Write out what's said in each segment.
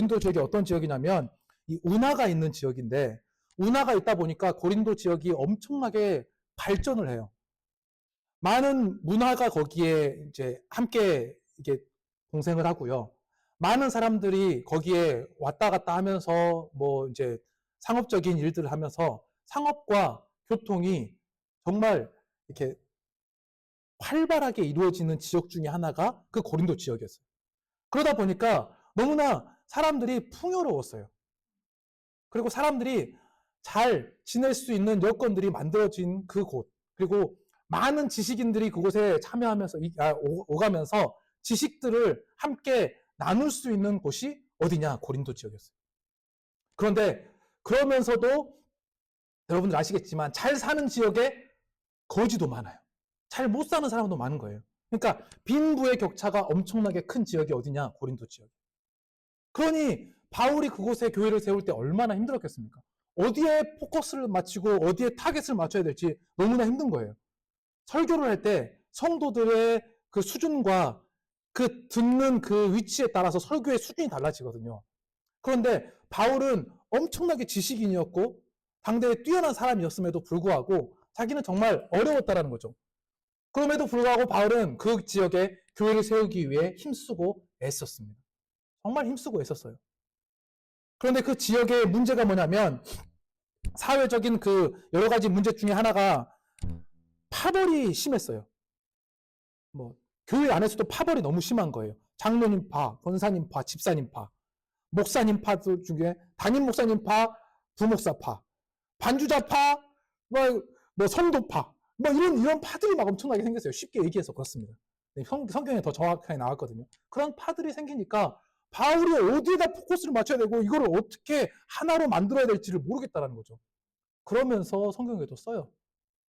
고린도 지역이 어떤 지역이냐면 이 운하가 있는 지역인데, 운하가 있다 보니까 고린도 지역이 엄청나게 발전을 해요. 많은 문화가 거기에 이제 함께 이게 공생을 하고요. 많은 사람들이 거기에 왔다 갔다 하면서 뭐 이제 상업적인 일들을 하면서 상업과 교통이 정말 이렇게 활발하게 이루어지는 지역 중에 하나가 그 고린도 지역이었어요. 그러다 보니까 너무나 사람들이 풍요로웠어요. 그리고 사람들이 잘 지낼 수 있는 여건들이 만들어진 그 곳, 그리고 많은 지식인들이 그곳에 참여하면서 오가면서 지식들을 함께 나눌 수 있는 곳이 어디냐? 고린도 지역이었어요. 그런데 그러면서도 여러분들 아시겠지만 잘 사는 지역에 거지도 많아요. 잘 못 사는 사람도 많은 거예요. 그러니까 빈부의 격차가 엄청나게 큰 지역이 어디냐? 고린도 지역. 그러니 바울이 그곳에 교회를 세울 때 얼마나 힘들었겠습니까? 어디에 포커스를 맞추고 어디에 타겟을 맞춰야 될지 너무나 힘든 거예요. 설교를 할 때 성도들의 그 수준과 그 듣는 그 위치에 따라서 설교의 수준이 달라지거든요. 그런데 바울은 엄청나게 지식인이었고 당대에 뛰어난 사람이었음에도 불구하고 자기는 정말 어려웠다라는 거죠. 그럼에도 불구하고 바울은 그 지역에 교회를 세우기 위해 힘쓰고 애썼습니다. 정말 힘쓰고 애썼어요. 그런데 그 지역의 문제가 뭐냐면 사회적인 그 여러 가지 문제 중에 하나가 파벌이 심했어요. 뭐 교회 안에서도 파벌이 너무 심한 거예요. 장로님파, 권사님파, 집사님파, 목사님파 중에 담임 목사님파, 부목사파, 반주자파, 뭐 성도파, 뭐 이런 파들이 막 엄청나게 생겼어요. 쉽게 얘기해서 그렇습니다. 성경에 더 정확하게 나왔거든요. 그런 파들이 생기니까 바울이 어디에다 포커스를 맞춰야 되고 이거를 어떻게 하나로 만들어야 될지를 모르겠다라는 거죠. 그러면서 성경에도 써요.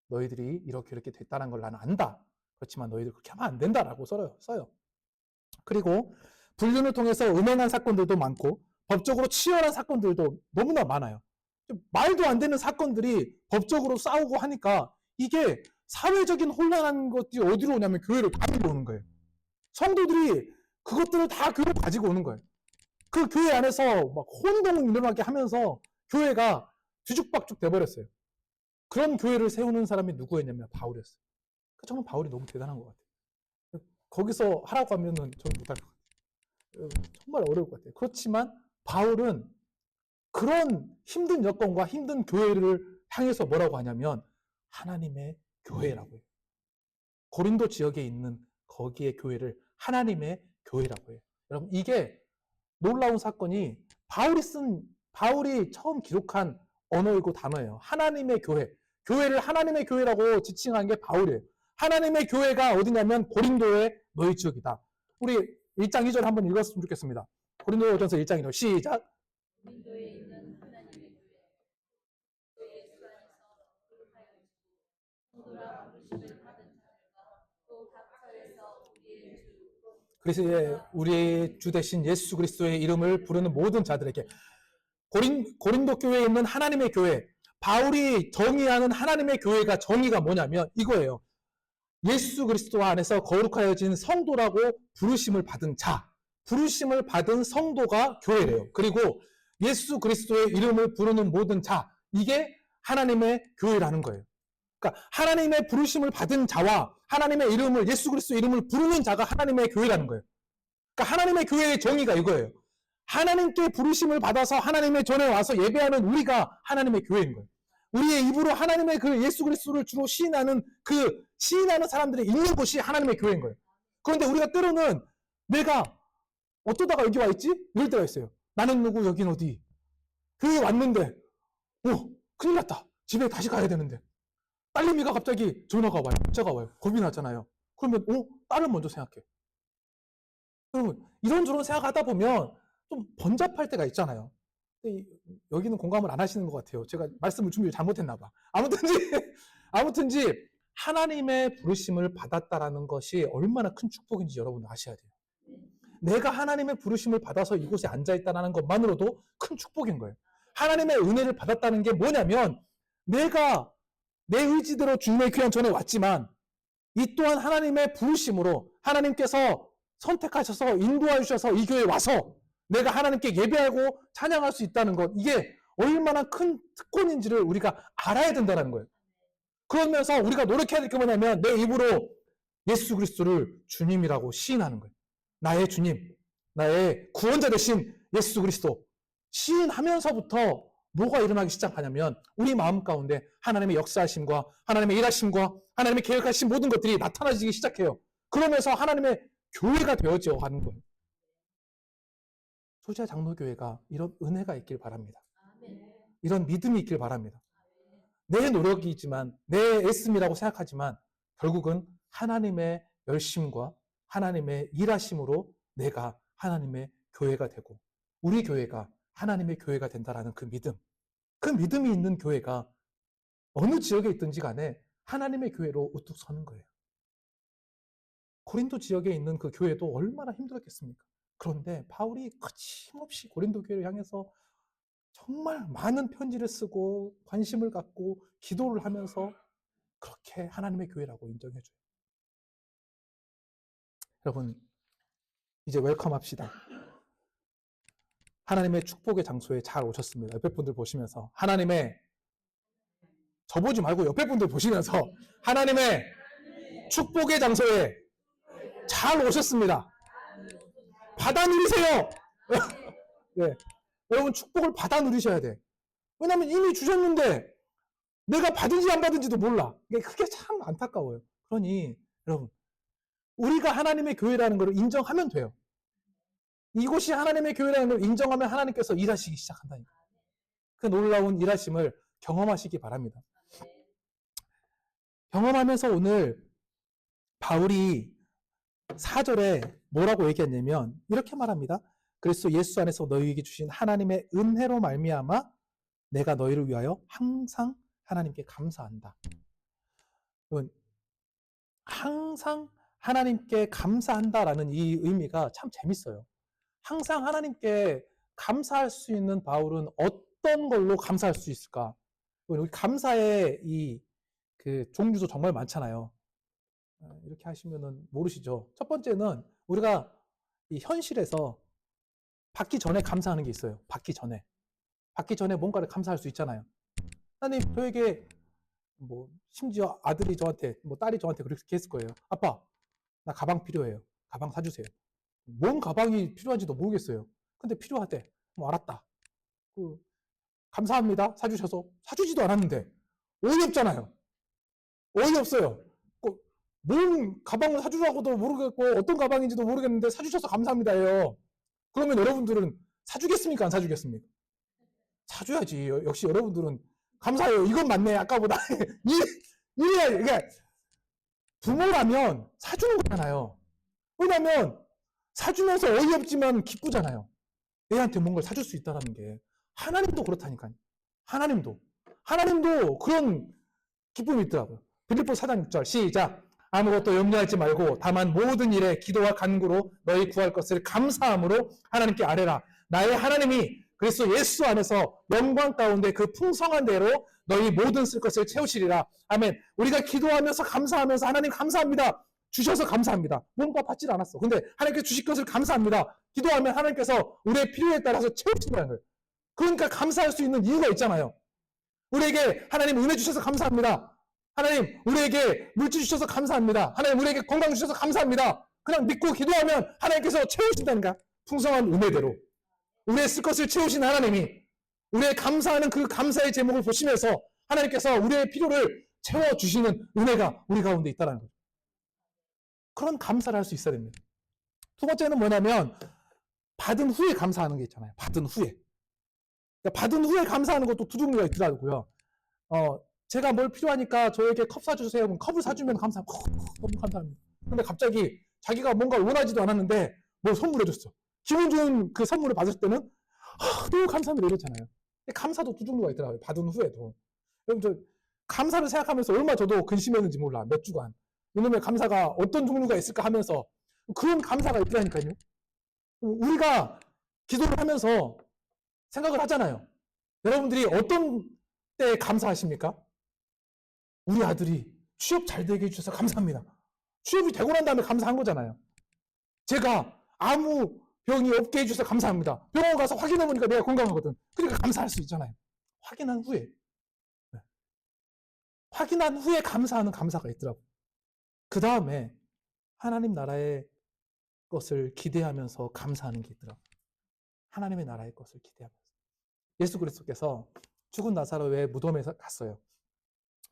너희들이 이렇게 됐다는 걸 나는 안다. 그렇지만 너희들 그렇게 하면 안 된다라고 써요. 그리고 불륜을 통해서 음행한 사건들도 많고 법적으로 치열한 사건들도 너무나 많아요. 말도 안 되는 사건들이 법적으로 싸우고 하니까 이게 사회적인 혼란한 것들이 어디로 오냐면 교회를 가지고 오는 거예요. 성도들이 그것들을 다 교회로 가지고 오는 거예요. 그 교회 안에서 막 혼동을 일어나게 하면서 교회가 뒤죽박죽 돼버렸어요. 그런 교회를 세우는 사람이 누구였냐면 바울이었어요. 정말 바울이 너무 대단한 것 같아요. 거기서 하라고 하면은 저는 못할 것 같아요. 정말 어려울 것 같아요. 그렇지만 바울은 그런 힘든 여건과 힘든 교회를 향해서 뭐라고 하냐면 하나님의 교회라고 해요. 고린도 지역에 있는 거기의 교회를 하나님의 교회라고 해요. 여러분 이게 놀라운 사건이 바울이 처음 기록한 언어이고 단어예요. 하나님의 교회. 교회를 하나님의 교회라고 지칭한 게 바울이에요. 하나님의 교회가 어디냐면 고린도의 너희 지역이다. 우리 1장 2절 한번 읽었으면 좋겠습니다. 고린도전서 1장 2절 시작. 고린도에 있는 하나님의 교회 수 안에서 거룩하여 지키고 성도라 부르심을 받은 자들과 또 각처에서 우리의 주 그래서 우리의 주 대신 예수 그리스도의 이름을 부르는 모든 자들에게 고린도 교회에 있는 하나님의 교회, 바울이 정의하는 하나님의 교회가 정의가 뭐냐면 이거예요. 예수 그리스도 안에서 거룩하여진 성도라고 부르심을 받은 자, 부르심을 받은 성도가 교회래요. 그리고 예수 그리스도의 이름을 부르는 모든 자, 이게 하나님의 교회라는 거예요. 그러니까 하나님의 부르심을 받은 자와 하나님의 이름을, 예수 그리스도의 이름을 부르는 자가 하나님의 교회라는 거예요. 그러니까 하나님의 교회의 정의가 이거예요. 하나님께 부르심을 받아서 하나님의 전에 와서 예배하는 우리가 하나님의 교회인 거예요. 우리의 입으로 하나님의 그 예수 그리스도를 주로 시인하는 사람들이 있는 곳이 하나님의 교회인 거예요. 그런데 우리가 때로는 내가 어쩌다가 여기 와 있지? 이럴 때가 있어요. 나는 누구, 여긴 어디? 교회 왔는데, 큰일 났다. 집에 다시 가야 되는데. 딸내미가 갑자기 전화가 와요. 문자가 와요. 겁이 났잖아요. 그러면, 딸을 먼저 생각해. 여러분, 이런저런 생각하다 보면 좀 번잡할 때가 있잖아요. 여기는 공감을 안 하시는 것 같아요. 제가 말씀을 준비를 잘못했나 봐. 아무튼지 하나님의 부르심을 받았다라는 것이 얼마나 큰 축복인지 여러분 아셔야 돼요. 내가 하나님의 부르심을 받아서 이곳에 앉아있다는 것만으로도 큰 축복인 거예요. 하나님의 은혜를 받았다는 게 뭐냐면 내가 내 의지대로 주님의 귀한 전에 왔지만 이 또한 하나님의 부르심으로 하나님께서 선택하셔서 인도해 주셔서 이 교회에 와서 내가 하나님께 예배하고 찬양할 수 있다는 것, 이게 얼마나 큰 특권인지를 우리가 알아야 된다는 거예요. 그러면서 우리가 노력해야 될 게 뭐냐면 내 입으로 예수 그리스도를 주님이라고 시인하는 거예요. 나의 주님, 나의 구원자 되신 예수 그리스도 시인하면서부터 뭐가 일어나기 시작하냐면 우리 마음 가운데 하나님의 역사하심과 하나님의 일하심과 하나님의 계획하신 모든 것들이 나타나지기 시작해요. 그러면서 하나님의 교회가 되어져 가는 거예요. 소재 장로교회가 이런 은혜가 있길 바랍니다. 이런 믿음이 있길 바랍니다. 내 노력이지만 내 애씀이라고 생각하지만 결국은 하나님의 열심과 하나님의 일하심으로 내가 하나님의 교회가 되고 우리 교회가 하나님의 교회가 된다라는 그 믿음이 있는 교회가 어느 지역에 있든지 간에 하나님의 교회로 우뚝 서는 거예요. 고린도 지역에 있는 그 교회도 얼마나 힘들었겠습니까? 그런데 바울이 거침없이 고린도 교회를 향해서 정말 많은 편지를 쓰고 관심을 갖고 기도를 하면서 그렇게 하나님의 교회라고 인정해줘요. 여러분, 이제 웰컴 합시다. 하나님의 축복의 장소에 잘 오셨습니다. 옆에 분들 보시면서 저보지 말고 옆에 분들 보시면서 하나님의 축복의 장소에 잘 오셨습니다. 받아 누리세요. 네. 여러분 축복을 받아 누리셔야 돼. 왜냐하면 이미 주셨는데 내가 받은지 안 받은지도 몰라. 그게 참 안타까워요. 그러니 여러분 우리가 하나님의 교회라는 것을 인정하면 돼요. 이곳이 하나님의 교회라는 걸 인정하면 하나님께서 일하시기 시작한다니까. 그 놀라운 일하심을 경험하시기 바랍니다. 경험하면서 오늘 바울이 4절에 뭐라고 얘기했냐면 이렇게 말합니다. 그리스도 예수 안에서 너희에게 주신 하나님의 은혜로 말미암아 내가 너희를 위하여 항상 하나님께 감사한다. 여러분, 항상 하나님께 감사한다라는 이 의미가 참 재밌어요. 항상 하나님께 감사할 수 있는 바울은 어떤 걸로 감사할 수 있을까? 우리 감사의 그 종류도 정말 많잖아요. 이렇게 하시면은 모르시죠. 첫 번째는 우리가 이 현실에서 받기 전에 감사하는 게 있어요. 받기 전에 뭔가를 감사할 수 있잖아요. 하나님 저에게 심지어 아들이 저한테 딸이 저한테 그렇게 했을 거예요. 아빠 나 가방 필요해요. 가방 사주세요. 뭔 가방이 필요한지도 모르겠어요. 근데 필요하대. 알았다. 감사합니다. 사주셔서. 사주지도 않았는데 어이없잖아요. 어이없어요. 뭔 가방을 사주라고도 모르겠고 어떤 가방인지도 모르겠는데 사주셔서 감사합니다예요. 그러면 여러분들은 사주겠습니까? 안 사주겠습니까? 사줘야지. 역시 여러분들은 감사해요. 이건 맞네. 아까보다. 그러니까 부모라면 사주는 거잖아요. 왜냐면 사주면서 어이없지만 기쁘잖아요. 애한테 뭔가를 사줄 수 있다는 게. 하나님도 그렇다니까요. 하나님도 그런 기쁨이 있더라고요. 빌립보서 4장 6절 시작. 아무것도 염려하지 말고 다만 모든 일에 기도와 간구로 너희 구할 것을 감사함으로 하나님께 아뢰라. 나의 하나님이 그리스도 예수 안에서 영광 가운데 그 풍성한 대로 너희 모든 쓸 것을 채우시리라. 아멘. 우리가 기도하면서 감사하면서 하나님 감사합니다. 주셔서 감사합니다. 뭔가 받질 않았어. 근데 하나님께 주실 것을 감사합니다. 기도하면 하나님께서 우리의 필요에 따라서 채우신다는 거예요. 그러니까 감사할 수 있는 이유가 있잖아요. 우리에게 하나님 은혜 주셔서 감사합니다. 하나님 우리에게 물질 주셔서 감사합니다. 하나님 우리에게 건강 주셔서 감사합니다. 그냥 믿고 기도하면 하나님께서 채우신다니까. 풍성한 은혜대로 우리의 쓸 것을 채우신 하나님이 우리의 감사하는 그 감사의 제목을 보시면서 하나님께서 우리의 필요를 채워주시는 은혜가 우리 가운데 있다는 거죠. 그런 감사를 할 수 있어야 됩니다. 두 번째는 뭐냐면 받은 후에 감사하는 게 있잖아요. 받은 후에. 그러니까 받은 후에 감사하는 것도 두 종류가 있더라고요. 제가 뭘 필요하니까 저에게 컵 사주세요. 그럼 컵을 사주면 너무 감사합니다. 근데 갑자기 자기가 뭔가 원하지도 않았는데 뭘 선물해줬어. 기분 좋은 그 선물을 받을 때는 너무 감사합니다 이러잖아요. 감사도 두 종류가 있더라고요. 받은 후에도. 여러분 저 감사를 생각하면서 얼마 저도 근심했는지 몰라. 몇 주간. 이놈의 감사가 어떤 종류가 있을까 하면서 그런 감사가 있더라니까요. 우리가 기도를 하면서 생각을 하잖아요. 여러분들이 어떤 때 감사하십니까? 우리 아들이 취업 잘 되게 해주셔서 감사합니다. 취업이 되고 난 다음에 감사한 거잖아요. 제가 아무 병이 없게 해주셔서 감사합니다. 병원 가서 확인해보니까 내가 건강하거든. 그러니까 감사할 수 있잖아요. 확인한 후에. 네. 확인한 후에 감사하는 감사가 있더라고요. 그 다음에 하나님 나라의 것을 기대하면서 감사하는 게 있더라고요. 하나님의 나라의 것을 기대하면서. 예수 그리스도께서 죽은 나사로의 무덤에 갔어요.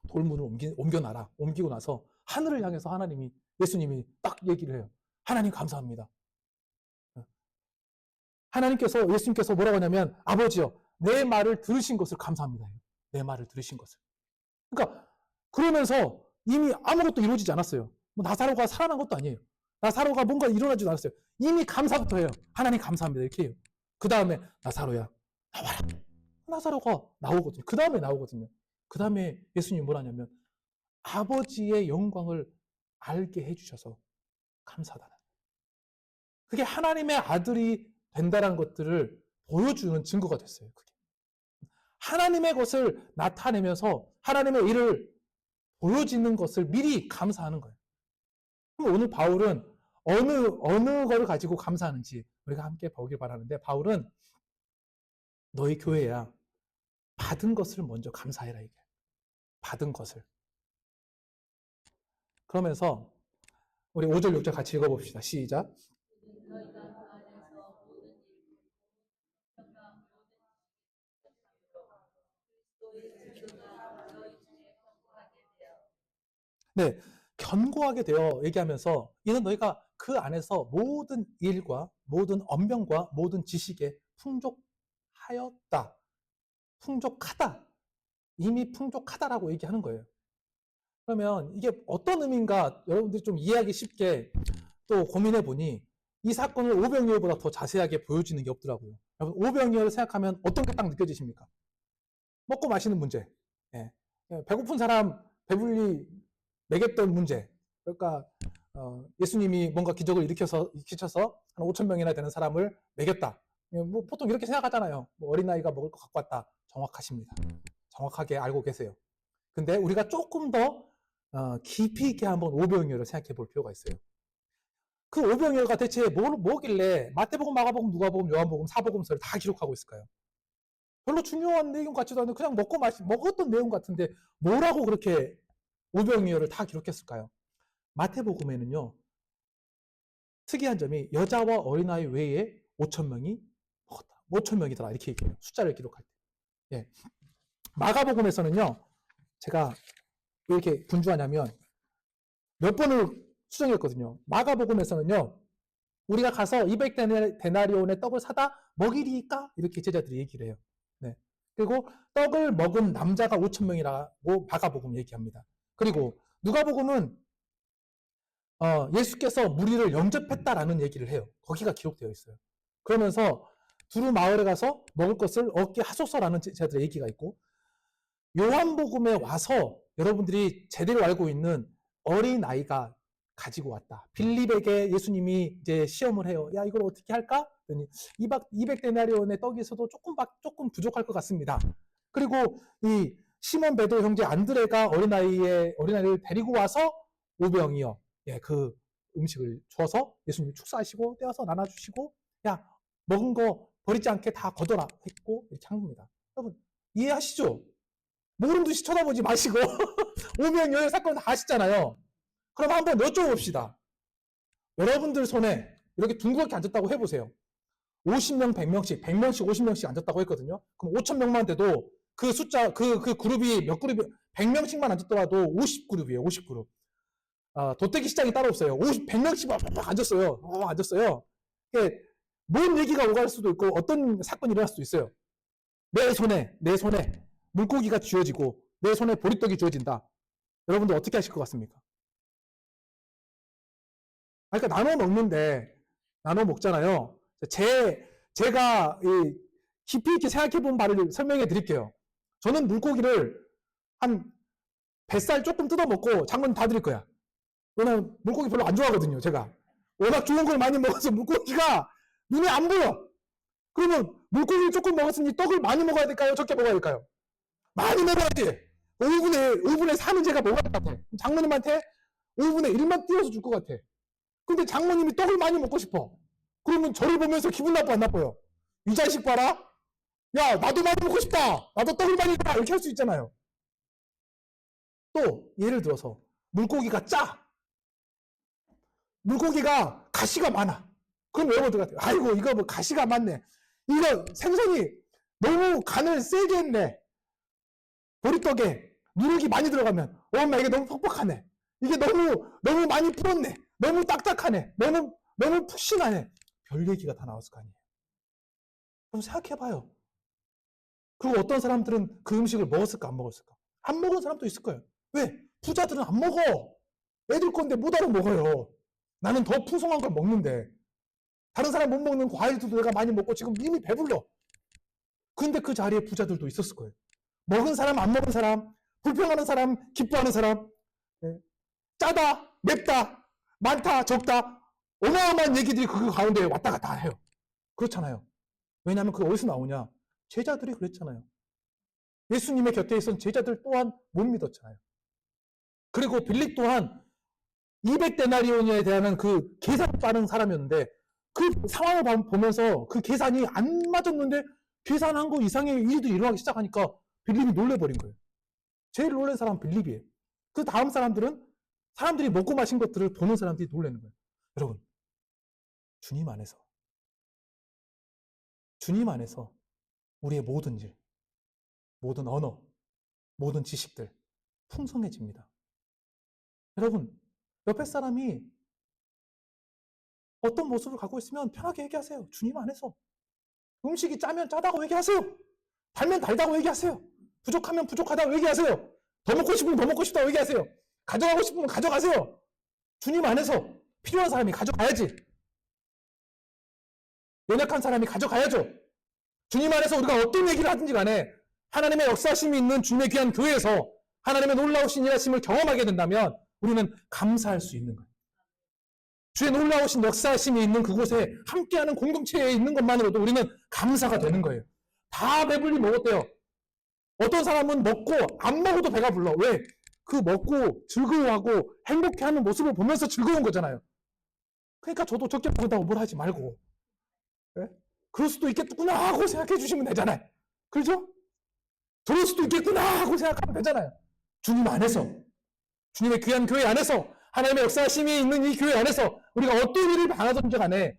돌문을 옮겨놔라. 옮기고 나서 하늘을 향해서 예수님이 딱 얘기를 해요. 하나님 감사합니다. 예수님께서 뭐라고 하냐면, 아버지요, 내 말을 들으신 것을 감사합니다. 내 말을 들으신 것을. 그러니까, 그러면서 이미 아무것도 이루어지지 않았어요. 뭐 나사로가 살아난 것도 아니에요. 나사로가 뭔가 일어나지도 않았어요. 이미 감사부터 해요. 하나님 감사합니다. 이렇게 해요. 그 다음에, 나사로야, 나와라. 나사로가 나오거든요. 그 다음에 나오거든요. 그 다음에 예수님이 뭐라냐면, 아버지의 영광을 알게 해주셔서 감사하다는. 그게 하나님의 아들이 된다는 것들을 보여주는 증거가 됐어요. 그게. 하나님의 것을 나타내면서 하나님의 일을 보여지는 것을 미리 감사하는 거예요. 그럼 오늘 바울은 어느 거를 가지고 감사하는지 우리가 함께 보길 바라는데, 바울은 너희 교회야 받은 것을 먼저 감사해라 이게. 받은 것을. 그러면서 우리 5절 6절 같이 읽어봅시다. 시작. 네, 견고하게 되어 얘기하면서 이는 너희가 그 안에서 모든 일과 모든 언변과 모든 지식에 풍족하였다. 풍족하다. 이미 풍족하다라고 얘기하는 거예요. 그러면 이게 어떤 의미인가 여러분들이 좀 이해하기 쉽게 또 고민해 보니 이 사건을 오병이어보다 더 자세하게 보여지는 게 없더라고요. 여러분, 오병이어를 생각하면 어떤 게 딱 느껴지십니까? 먹고 마시는 문제. 예. 배고픈 사람 배불리 먹였던 문제. 그러니까 예수님이 뭔가 기적을 일으켜서 한 5천 명이나 되는 사람을 먹였다. 뭐 보통 이렇게 생각하잖아요. 뭐 어린아이가 먹을 거 갖고 왔다. 정확하십니다. 정확하게 알고 계세요. 근데 우리가 조금 더 깊이 있게 한번 오병이어를 생각해 볼 필요가 있어요. 그 오병이어가 대체 뭐길래 마태복음, 마가복음, 누가복음, 요한복음, 사복음서를 다 기록하고 있을까요? 별로 중요한 내용 같지도 않은데 그냥 먹었던 내용 같은데 뭐라고 그렇게 오병이어를 다 기록했을까요? 마태복음에는요, 특이한 점이 여자와 어린아이 외에 5천 명이 먹었다. 5천 명이더라. 이렇게 얘기해요. 숫자를 기록할 때. 예. 마가복음에서는요, 제가 왜 이렇게 분주하냐면 몇 번을 수정했거든요. 마가복음에서는요, 우리가 가서 200데나리온의 떡을 사다 먹이리까? 이렇게 제자들이 얘기를 해요. 네. 그리고 떡을 먹은 남자가 5천 명이라고 마가복음 얘기합니다. 그리고 누가복음은 예수께서 무리를 영접했다라는 얘기를 해요. 거기가 기록되어 있어요. 그러면서 두루 마을에 가서 먹을 것을 얻게 하소서라는 제자들의 얘기가 있고, 요한복음에 와서 여러분들이 제대로 알고 있는 어린아이가 가지고 왔다. 빌립에게 예수님이 이제 시험을 해요. 야, 이걸 어떻게 할까? 그랬더니 200데나리온의 떡이 있어도 조금 부족할 것 같습니다. 그리고 이 시몬 베드로 형제 안드레가 어린아이를 데리고 와서 오병이어, 예, 그 음식을 줘서 예수님이 축사하시고 떼어서 나눠주시고, 야, 먹은 거 버리지 않게 다 거둬라 했고, 이렇게 한 겁니다. 여러분 이해하시죠? 모른 듯이 쳐다보지 마시고 오병이어의 사건 다 아시잖아요. 그럼 한번 여쭤봅시다. 여러분들 손에 이렇게 둥그렇게 앉았다고 해보세요. 50명, 100명씩, 100명씩, 50명씩 앉았다고 했거든요. 그럼 5,000명만 돼도 그 숫자, 그 그룹이 몇 그룹이, 100명씩만 앉았더라도 50그룹이에요, 50그룹. 도떼기 시장이 따로 없어요. 100명씩 앉았어요. 앉았어요. 뭔 얘기가 오갈 수도 있고, 어떤 사건이 일어날 수도 있어요. 내 손에 물고기가 쥐어지고, 내 손에 보리떡이 쥐어진다. 여러분들 어떻게 하실 것 같습니까? 그러니까 나눠 먹잖아요. 제가 깊이 있게 생각해 본 바를 설명해 드릴게요. 저는 물고기를 한 뱃살 조금 뜯어 먹고 장모님 다 드릴 거야. 왜냐면 물고기 별로 안 좋아하거든요, 제가. 워낙 좋은 걸 많이 먹어서 물고기가 눈에 안 보여. 그러면 물고기를 조금 먹었으니 떡을 많이 먹어야 될까요? 적게 먹어야 될까요? 많이 먹어야지. 5분의 3은 제가 먹어야 될 것 같아. 장모님한테 5분의 1만 띄워서 줄 것 같아. 근데 장모님이 떡을 많이 먹고 싶어. 그러면 저를 보면서 기분 나빠 안 나빠요? 이 자식 봐라. 야, 나도 많이 먹고 싶다. 나도 떡을 많이 다 이렇게 할 수 있잖아요. 또 예를 들어서 물고기가 짜. 물고기가 가시가 많아. 그럼 여러분들 같아요. 아이고 이거 뭐 가시가 많네. 이거 생선이 너무 간을 세게 했네. 보리떡에 누룩이 많이 들어가면 엄마 이게 너무 퍽퍽하네. 이게 너무 많이 불었네. 너무 딱딱하네. 너무 푹신하네. 별 얘기가 다 나왔을 거 아니에요. 그럼 생각해봐요. 그리고 어떤 사람들은 그 음식을 먹었을까 안 먹었을까? 안 먹은 사람도 있을 거예요. 왜? 부자들은 안 먹어. 애들 건데 못 알아 먹어요. 나는 더 풍성한 걸 먹는데 다른 사람 못 먹는 과일도 내가 많이 먹고 지금 이미 배불러. 근데 그 자리에 부자들도 있었을 거예요. 먹은 사람, 안 먹은 사람, 불평하는 사람, 기뻐하는 사람, 짜다, 맵다, 많다, 적다, 어마어마한 얘기들이 그 가운데 왔다 갔다 해요. 그렇잖아요. 왜냐하면 그게 어디서 나오냐? 제자들이 그랬잖아요. 예수님의 곁에 있던 제자들 또한 못 믿었잖아요. 그리고 빌립 또한 200데나리온에 대한 그 계산 빠른 사람이었는데 그 상황을 보면서 그 계산이 안 맞았는데 계산한 거 이상의 일들이 일어나기 시작하니까 빌립이 놀래버린 거예요. 제일 놀란 사람은 빌립이에요. 그 다음 사람들은 사람들이 먹고 마신 것들을 보는 사람들이 놀라는 거예요. 여러분, 주님 안에서 우리의 모든 일, 모든 언어, 모든 지식들 풍성해집니다. 여러분, 옆에 사람이 어떤 모습을 갖고 있으면 편하게 얘기하세요. 주님 안에서. 음식이 짜면 짜다고 얘기하세요. 달면 달다고 얘기하세요. 부족하면 부족하다고 얘기하세요. 더 먹고 싶으면 더 먹고 싶다고 얘기하세요. 가져가고 싶으면 가져가세요. 주님 안에서 필요한 사람이 가져가야지. 연약한 사람이 가져가야죠. 주님 안에서 우리가 어떤 얘기를 하든지 간에 하나님의 역사심이 있는 주님의 귀한 교회에서 하나님의 놀라우신 일하심을 경험하게 된다면 우리는 감사할 수 있는 거예요. 주의 놀라우신 역사심이 있는 그곳에 함께하는 공동체에 있는 것만으로도 우리는 감사가 되는 거예요. 다 배불리 먹었대요. 어떤 사람은 먹고 안 먹어도 배가 불러. 왜? 그 먹고 즐거워하고 행복해하는 모습을 보면서 즐거운 거잖아요. 그러니까 저도 적게 먹는다고 뭘 하지 말고 네? 그럴 수도 있겠구나 하고 생각해 주시면 되잖아요. 그렇죠? 저럴 수도 있겠구나 하고 생각하면 되잖아요. 주님 안에서 주님의 귀한 교회 안에서 하나님의 역사심이 있는 이 교회 안에서 우리가 어떤 일을 당하든지 간에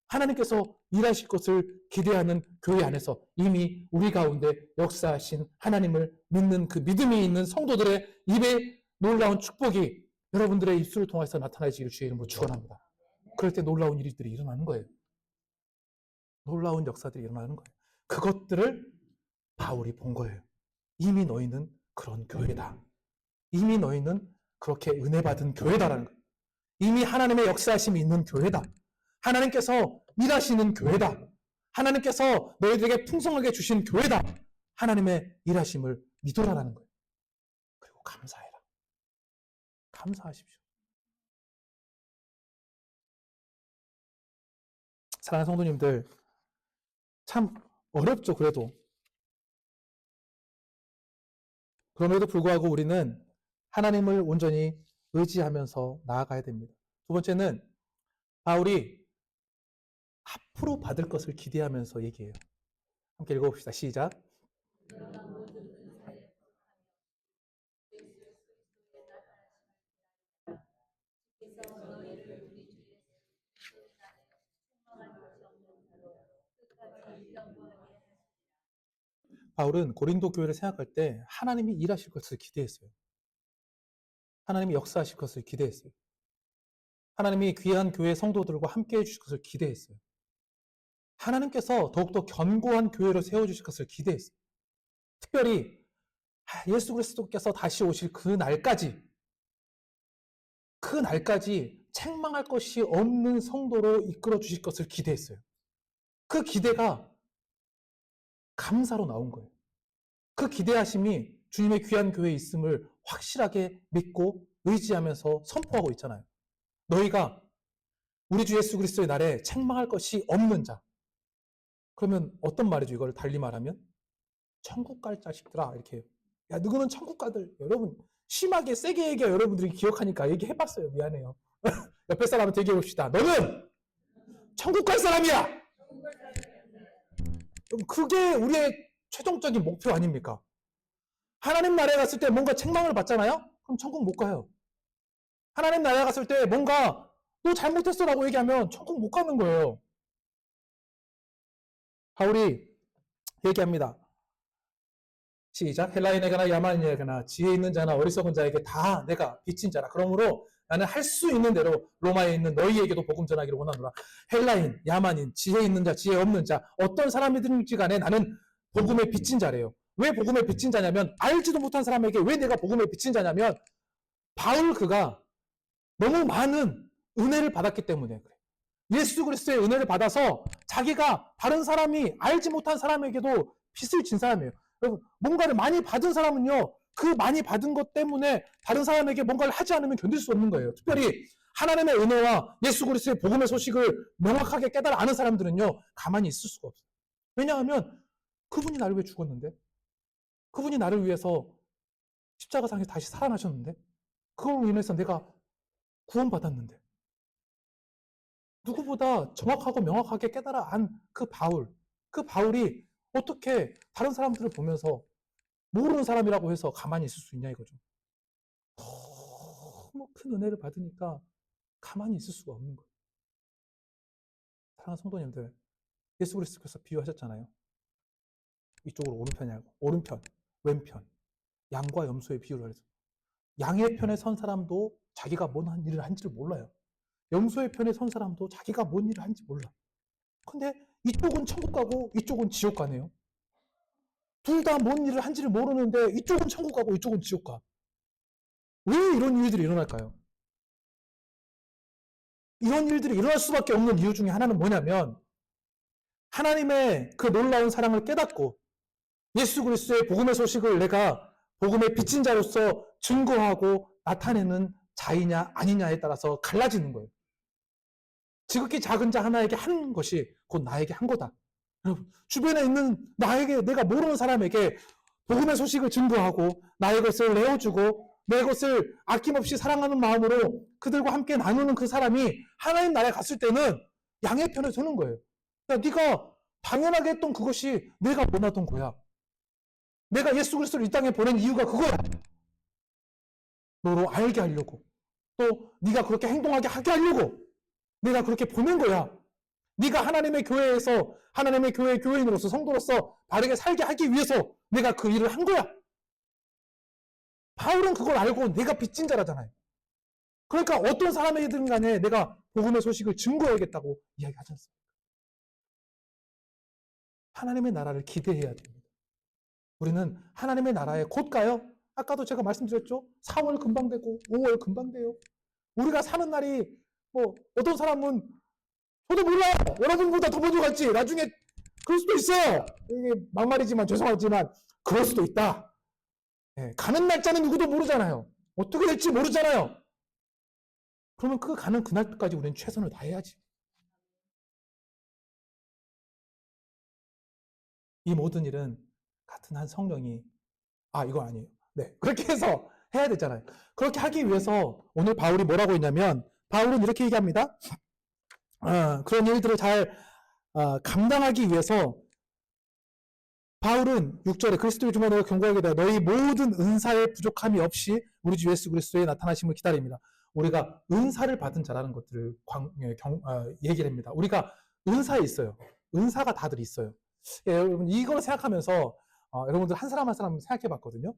하나님께서 일하실 것을 기대하는 교회 안에서 이미 우리 가운데 역사하신 하나님을 믿는 그 믿음이 있는 성도들의 입에 놀라운 축복이 여러분들의 입술을 통해서 나타나시기를 주의 이름으로 축원합니다. 그럴 때 놀라운 일들이 일어나는 거예요. 놀라운 역사들이 일어나는 거예요. 그것들을 바울이 본 거예요. 이미 너희는 그런 교회다. 이미 너희는 그렇게 은혜 받은 교회다라는 거예요. 이미 하나님의 역사하심이 있는 교회다. 하나님께서 일하시는 교회다. 하나님께서 너희들에게 풍성하게 주신 교회다. 하나님의 일하심을 믿어라라는 거예요. 그리고 감사해라. 감사하십시오. 사랑하는 성도님들, 참 어렵죠, 그래도. 그럼에도 불구하고 우리는 하나님을 온전히 의지하면서 나아가야 됩니다. 두 번째는 바울이 앞으로 받을 것을 기대하면서 얘기해요. 함께 읽어봅시다. 시작. 바울은 고린도 교회를 생각할 때 하나님이 일하실 것을 기대했어요. 하나님이 역사하실 것을 기대했어요. 하나님이 귀한 교회 성도들과 함께 해주실 것을 기대했어요. 하나님께서 더욱더 견고한 교회를 세워주실 것을 기대했어요. 특별히 예수 그리스도께서 다시 오실 그 날까지 책망할 것이 없는 성도로 이끌어 주실 것을 기대했어요. 그 기대가 감사로 나온 거예요. 그 기대하심이 주님의 귀한 교회에 있음을 확실하게 믿고 의지하면서 선포하고 있잖아요. 너희가 우리 주 예수 그리스도의 날에 책망할 것이 없는 자. 그러면 어떤 말이죠? 이걸 달리 말하면 천국 갈 자식들아 이렇게 해요. 야 누구는 천국 가들. 여러분 심하게 세게 얘기해. 여러분들이 기억하니까 얘기해봤어요. 미안해요. 옆에 사람한테 얘기해 봅시다. 너는 천국 갈 사람이야. 그게 우리의 최종적인 목표 아닙니까? 하나님 나라에 갔을 때 뭔가 책망을 받잖아요? 그럼 천국 못 가요. 하나님 나라에 갔을 때 뭔가 너 잘못했어 라고 얘기하면 천국 못 가는 거예요. 바울이 얘기합니다. 시작. 헬라인에게나 야만인에게나 지혜 있는 자나 어리석은 자에게 다 내가 빚진 자라. 그러므로 나는 할 수 있는 대로 로마에 있는 너희에게도 복음 전하기를 원하노라. 헬라인, 야만인, 지혜 있는 자, 지혜 없는 자, 어떤 사람이든지 간에 나는 복음에 빚진 자래요. 왜 복음에 빚진 자냐면, 알지도 못한 사람에게 왜 내가 복음에 빚진 자냐면, 바울 그가 너무 많은 은혜를 받았기 때문에 그래. 예수 그리스도의 은혜를 받아서 자기가 다른 사람이 알지 못한 사람에게도 빚을 진 사람이에요. 여러분, 뭔가를 많이 받은 사람은요, 그 많이 받은 것 때문에 다른 사람에게 뭔가를 하지 않으면 견딜 수 없는 거예요. 특별히 하나님의 은혜와 예수 그리스도의 복음의 소식을 명확하게 깨달아 아는 사람들은요, 가만히 있을 수가 없어요. 왜냐하면 그분이 나를 위해 죽었는데, 그분이 나를 위해서 십자가상에서 다시 살아나셨는데, 그걸로 인해서 내가 구원받았는데, 누구보다 정확하고 명확하게 깨달아 안 그 바울이 어떻게 다른 사람들을 보면서 모르는 사람이라고 해서 가만히 있을 수 있냐 이거죠. 너무 큰 은혜를 받으니까 가만히 있을 수가 없는 거예요. 사랑하는 성도님들, 예수 그리스도께서 비유하셨잖아요. 이쪽으로 오른편이 아니고 오른편, 왼편, 양과 염소의 비유를 해서 양의 편에 선 사람도 자기가 뭔 일을 한지를 몰라요. 염소의 편에 선 사람도 자기가 뭔 일을 한지 몰라. 근데 이쪽은 천국 가고 이쪽은 지옥 가네요. 둘 다 뭔 일을 한지를 모르는데 이쪽은 천국 가고 이쪽은 지옥 가. 왜 이런 일들이 일어날까요? 이런 일들이 일어날 수밖에 없는 이유 중에 하나는 뭐냐면, 하나님의 그 놀라운 사랑을 깨닫고 예수 그리스도의 복음의 소식을 내가 복음의 빚진 자로서 증거하고 나타내는 자이냐 아니냐에 따라서 갈라지는 거예요. 지극히 작은 자 하나에게 한 것이 곧 나에게 한 거다. 여러분, 주변에 있는 나에게, 내가 모르는 사람에게 복음의 소식을 증거하고 나의 것을 내어주고 내 것을 아낌없이 사랑하는 마음으로 그들과 함께 나누는 그 사람이 하나님 나라에 갔을 때는 양의 편에 서는 거예요. 야, 네가 당연하게 했던 그것이 내가 원하던 거야. 내가 예수 그리스도를 이 땅에 보낸 이유가 그거야. 너로 알게 하려고, 또 네가 그렇게 행동하게 하게 하려고 내가 그렇게 보낸 거야. 네가 하나님의 교회에서 하나님의 교회의 교회인으로서 성도로서 바르게 살게 하기 위해서 내가 그 일을 한 거야. 바울은 그걸 알고 내가 빚진 자라잖아요. 그러니까 어떤 사람이든 간에 내가 복음의 소식을 증거해야겠다고 이야기하지 않습니까? 하나님의 나라를 기대해야 됩니다. 우리는 하나님의 나라에 곧 가요. 아까도 제가 말씀드렸죠. 4월 금방 되고 5월 금방 돼요. 우리가 사는 날이 어떤 사람은 저도 몰라요. 여러분보다 더 먼저 갈지. 나중에 그럴 수도 있어요. 이게 막말이지만 죄송하지만 그럴 수도 있다. 가는 날짜는 누구도 모르잖아요. 어떻게 될지 모르잖아요. 그러면 그 가는 그날까지 우리는 최선을 다해야지. 이 모든 일은 같은 한 성령이 이거 아니에요. 네, 그렇게 해서 해야 되잖아요. 그렇게 하기 위해서 오늘 바울이 뭐라고 했냐면, 바울은 이렇게 얘기합니다. 그런 일들을 잘 감당하기 위해서 바울은 6절에 그리스도의 주만으로 경고하게 되어 너희 모든 은사의 부족함이 없이 우리 주 예수 그리스도의 나타나심을 기다립니다. 우리가 은사를 받은 자라는 것들을 얘기를 합니다. 우리가 은사에 있어요. 은사가 다들 있어요. 여러분, 이걸 생각하면서 여러분들 한 사람 한 사람 생각해 봤거든요.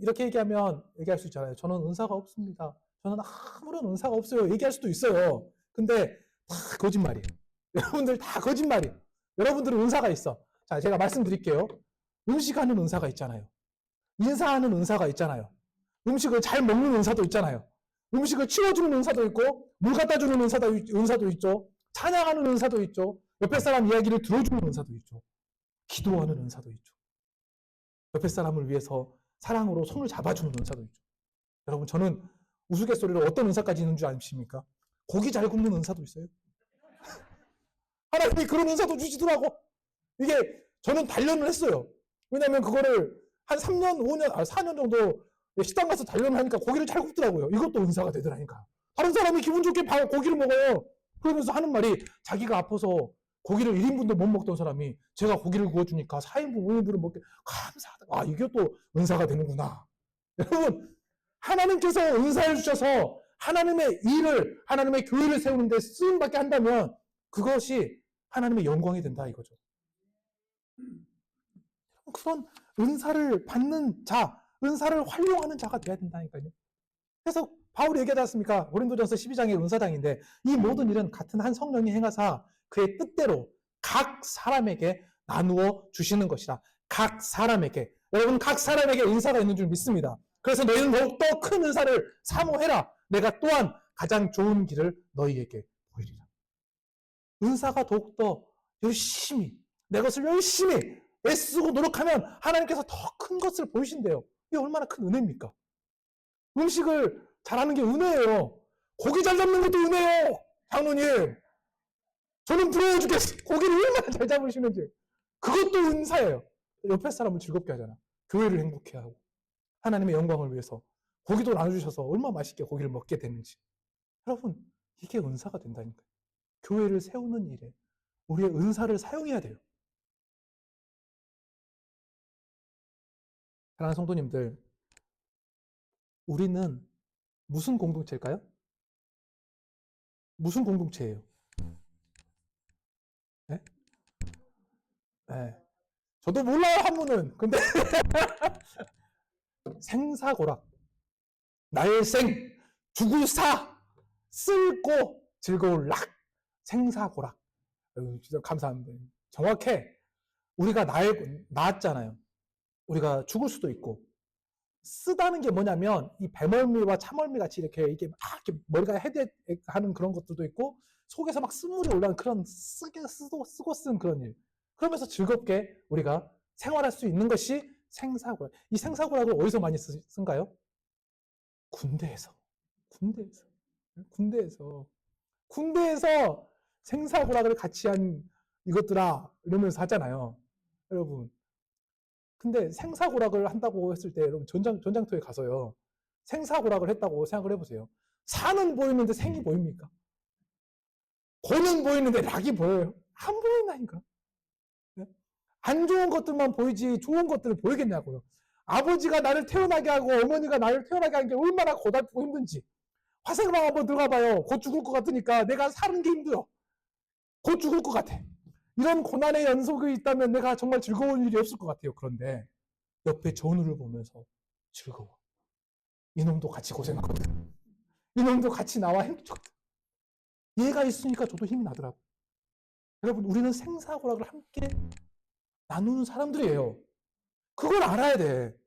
이렇게 얘기할 수 있잖아요. 저는 은사가 없습니다. 저는 아무런 은사가 없어요. 얘기할 수도 있어요. 근데 다 거짓말이에요. 여러분들 다 거짓말이에요. 여러분들은 은사가 있어. 자, 제가 말씀드릴게요. 음식하는 은사가 있잖아요. 인사하는 은사가 있잖아요. 음식을 잘 먹는 은사도 있잖아요. 음식을 치워주는 은사도 있고, 물 갖다 주는 은사도 있죠. 찬양하는 은사도 있죠. 옆에 사람 이야기를 들어주는 은사도 있죠. 기도하는 은사도 있죠. 옆에 사람을 위해서 사랑으로 손을 잡아주는 은사도 있죠. 여러분, 저는 우스갯소리로 어떤 은사까지 있는 줄 아십니까? 고기 잘 굽는 은사도 있어요. 하나님이 그런 은사도 주시더라고. 이게 저는 단련을 했어요. 왜냐하면 그거를 한 3년, 5년, 4년 정도 식당 가서 단련을 하니까 고기를 잘 굽더라고요. 이것도 은사가 되더라니까. 다른 사람이 기분 좋게 고기를 먹어요. 그러면서 하는 말이 자기가 아파서 고기를 1인분도 못 먹던 사람이 제가 고기를 구워주니까 4인분, 5인분을 먹게 감사하다. 아, 이게 또 은사가 되는구나. 여러분, 하나님께서 은사를 주셔서 하나님의 일을, 하나님의 교회를 세우는데 쓰임받게 한다면 그것이 하나님의 영광이 된다 이거죠. 그런 은사를 받는 자, 은사를 활용하는 자가 돼야 된다니까요. 그래서 바울이 얘기하지 않습니까? 고린도전서 12장의 은사장인데 이 모든 일은 같은 한 성령이 행하사 그의 뜻대로 각 사람에게 나누어 주시는 것이라. 각 사람에게. 여러분 각 사람에게 은사가 있는 줄 믿습니다. 그래서 너희는 더욱더 큰 은사를 사모해라. 내가 또한 가장 좋은 길을 너희에게 보이리라. 은사가 더욱더 열심히 내 것을 열심히 애쓰고 노력하면 하나님께서 더 큰 것을 보이신대요. 이게 얼마나 큰 은혜입니까? 음식을 잘하는 게 은혜예요. 고기 잘 잡는 것도 은혜예요. 장로님. 저는 부러워 죽겠어. 고기를 얼마나 잘 잡으시는지. 그것도 은사예요. 옆에 사람을 즐겁게 하잖아. 교회를 행복해 하고. 하나님의 영광을 위해서. 고기도 나눠주셔서 얼마나 맛있게 고기를 먹게 되는지. 여러분, 이게 은사가 된다니까요. 교회를 세우는 일에 우리의 은사를 사용해야 돼요. 사랑하는 성도님들, 우리는 무슨 공동체일까요? 무슨 공동체예요? 네? 네. 저도 몰라요, 한문은. 근데 생사고락, 날생, 죽을사, 쓸고 즐거울 락, 생사고락. 진짜 감사합니다. 정확해. 우리가 낳았잖아요. 우리가 죽을 수도 있고. 쓰다는 게 뭐냐면 이 배멀미와 차멀미 같이 이렇게 이게 막 이렇게 머리가 헤드하는 그런 것들도 있고 속에서 막 쓴물이 올라오는 그런 쓰고 쓴 그런 일. 그러면서 즐겁게 우리가 생활할 수 있는 것이 생사고락. 이 생사고락을 어디서 많이 쓴가요? 군대에서. 군대에서. 군대에서. 군대에서 생사고락을 같이 한 이것들아 이러면서 하잖아요. 여러분. 근데 생사고락을 한다고 했을 때 여러분 전장터에 가서요. 생사고락을 했다고 생각을 해보세요. 사는 보이는데 생이 보입니까? 고는 보이는데 락이 보여요? 안 보인다니까. 네? 안 좋은 것들만 보이지 좋은 것들을 보이겠냐고요. 아버지가 나를 태어나게 하고 어머니가 나를 태어나게 한 게 얼마나 고달프고 힘든지. 화생방 한번 들어가 봐요. 곧 죽을 것 같으니까 내가 사는 게 힘들어. 곧 죽을 것 같아. 이런 고난의 연속이 있다면 내가 정말 즐거운 일이 없을 것 같아요. 그런데 옆에 전우를 보면서 즐거워. 이놈도 같이 고생하거든. 이놈도 같이 나와 행복하거든. 얘가 있으니까 저도 힘이 나더라고요. 여러분 우리는 생사고락을 함께 나누는 사람들이에요. 그걸 알아야 돼.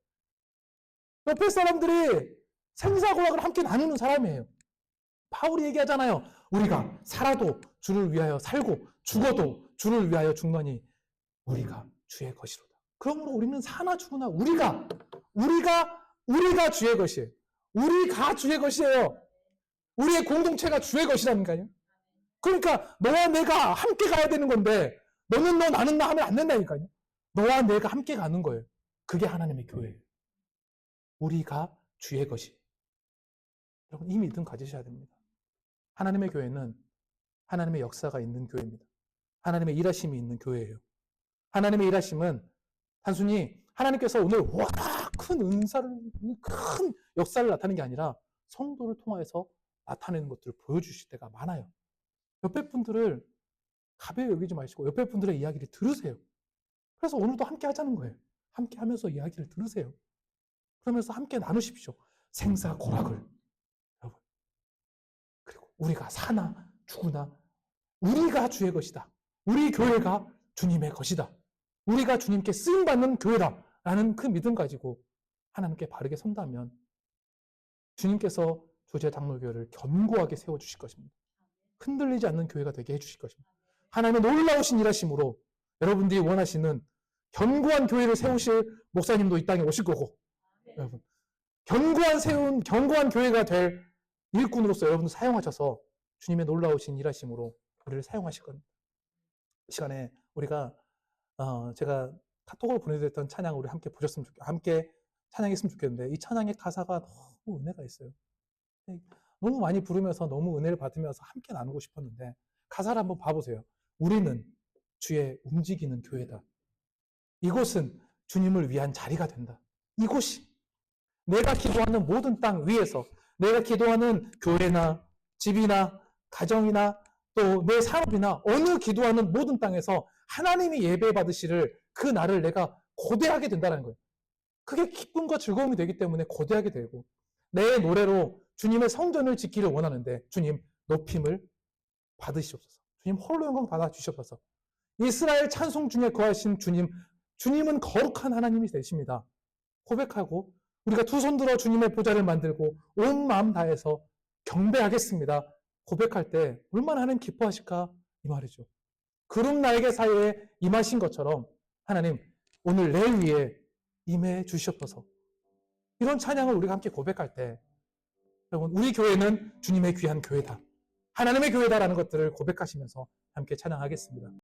옆에 사람들이 생사고락을 함께 나누는 사람이에요. 바울이 얘기하잖아요. 우리가 살아도 주를 위하여 살고 죽어도 주를 위하여 죽노니 우리가 주의 것이로다. 그러므로 우리는 사나 죽으나 우리가 주의 것이에요. 우리가 주의 것이에요. 우리의 공동체가 주의 것이라니까요. 그러니까 너와 내가 함께 가야 되는 건데 너는 너 나는 나 하면 안 된다니까요. 너와 내가 함께 가는 거예요. 그게 하나님의 교회예요. 우리가 주의 것이. 여러분 이 믿음 가지셔야 됩니다. 하나님의 교회는 하나님의 역사가 있는 교회입니다. 하나님의 일하심이 있는 교회예요. 하나님의 일하심은 단순히 하나님께서 오늘 와 큰 은사를 큰 역사를 나타내는 게 아니라 성도를 통하여서 나타내는 것들을 보여주실 때가 많아요. 옆에 분들을 가벼이 여기지 마시고 옆에 분들의 이야기를 들으세요. 그래서 오늘도 함께 하자는 거예요. 함께 하면서 이야기를 들으세요. 그러면서 함께 나누십시오. 생사고락을. 여러분. 그리고 우리가 사나 죽으나 우리가 주의 것이다. 우리 교회가 주님의 것이다. 우리가 주님께 쓰임받는 교회다. 라는 그 믿음 가지고 하나님께 바르게 선다면 주님께서 조지아 장로교회를 견고하게 세워주실 것입니다. 흔들리지 않는 교회가 되게 해주실 것입니다. 하나님의 놀라우신 일하심으로 여러분들이 원하시는 견고한 교회를 세우실 목사님도 이 땅에 오실 거고 여러분 견고한 교회가 될 일꾼으로서 여러분을 사용하셔서 주님의 놀라우신 일하심으로 우리를 사용하실 겁니다. 시간에 우리가 제가 카톡으로 보내드렸던 찬양 우리 함께 보셨으면 좋겠어요. 함께 찬양했으면 좋겠는데 이 찬양의 가사가 너무 은혜가 있어요. 너무 많이 부르면서 너무 은혜를 받으면서 함께 나누고 싶었는데 가사를 한번 봐보세요. 우리는 주의 움직이는 교회다. 이곳은 주님을 위한 자리가 된다. 이곳이 내가 기도하는 모든 땅 위에서 내가 기도하는 교회나 집이나 가정이나 또 내 산업이나 어느 기도하는 모든 땅에서 하나님이 예배 받으시를 그 날을 내가 고대하게 된다는 거예요. 그게 기쁨과 즐거움이 되기 때문에 고대하게 되고 내 노래로 주님의 성전을 짓기를 원하는데 주님 높임을 받으시옵소서. 주님 홀로 영광 받아 주시옵소서. 이스라엘 찬송 중에 거하신 주님, 주님은 거룩한 하나님이 되십니다. 고백하고 우리가 두 손 들어 주님의 보좌를 만들고 온 마음 다해서 경배하겠습니다. 고백할 때 얼마나 하나님 기뻐하실까 이 말이죠. 구름 날개 사이에 임하신 것처럼 하나님 오늘 내 위에 임해 주시옵소서. 이런 찬양을 우리가 함께 고백할 때 여러분 우리 교회는 주님의 귀한 교회다. 하나님의 교회다라는 것들을 고백하시면서 함께 찬양하겠습니다.